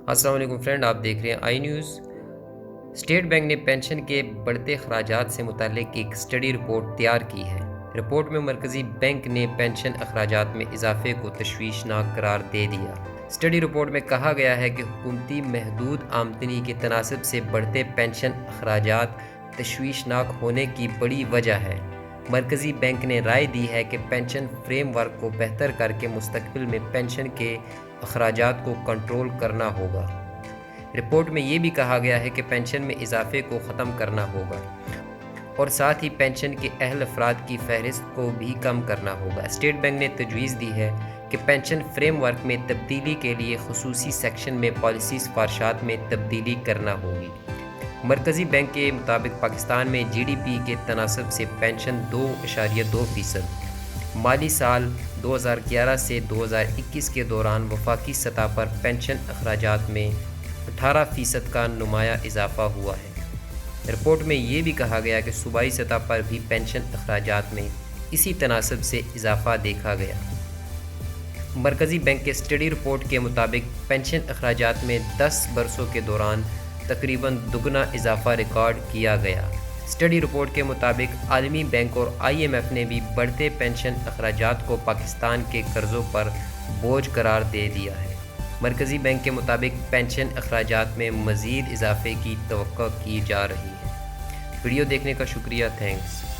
السلام علیکم فرینڈ، آپ دیکھ رہے ہیں آئی نیوز۔ اسٹیٹ بینک نے پینشن کے بڑھتے اخراجات سے متعلق ایک اسٹڈی رپورٹ تیار کی ہے۔ رپورٹ میں مرکزی بینک نے پینشن اخراجات میں اضافے کو تشویشناک قرار دے دیا۔ اسٹڈی رپورٹ میں کہا گیا ہے کہ حکومتی محدود آمدنی کے تناسب سے بڑھتے پینشن اخراجات تشویشناک ہونے کی بڑی وجہ ہے۔ مرکزی بینک نے رائے دی ہے کہ پینشن فریم ورک کو بہتر کر کے مستقبل میں پینشن کے اخراجات کو کنٹرول کرنا ہوگا۔ رپورٹ میں یہ بھی کہا گیا ہے کہ پینشن میں اضافے کو ختم کرنا ہوگا اور ساتھ ہی پینشن کے اہل افراد کی فہرست کو بھی کم کرنا ہوگا۔ اسٹیٹ بینک نے تجویز دی ہے کہ پینشن فریم ورک میں تبدیلی کے لیے خصوصی سیکشن میں پالیسی سفارشات میں تبدیلی کرنا ہوگی۔ مرکزی بینک کے مطابق پاکستان میں جی ڈی پی کے تناسب سے پینشن 2.2% مالی سال 2011 سے 2021 کے دوران وفاقی سطح پر پینشن اخراجات میں 18% کا نمایاں اضافہ ہوا ہے۔ رپورٹ میں یہ بھی کہا گیا کہ صوبائی سطح پر بھی پینشن اخراجات میں اسی تناسب سے اضافہ دیکھا گیا۔ مرکزی بینک کے اسٹڈی رپورٹ کے مطابق پینشن اخراجات میں 10 برسوں کے دوران تقریباً دگنا اضافہ ریکارڈ کیا گیا۔ اسٹڈی رپورٹ کے مطابق عالمی بینک اور آئی ایم ایف نے بھی بڑھتے پینشن اخراجات کو پاکستان کے قرضوں پر بوجھ قرار دے دیا ہے۔ مرکزی بینک کے مطابق پینشن اخراجات میں مزید اضافے کی توقع کی جا رہی ہے۔ ویڈیو دیکھنے کا شکریہ، تھینکس۔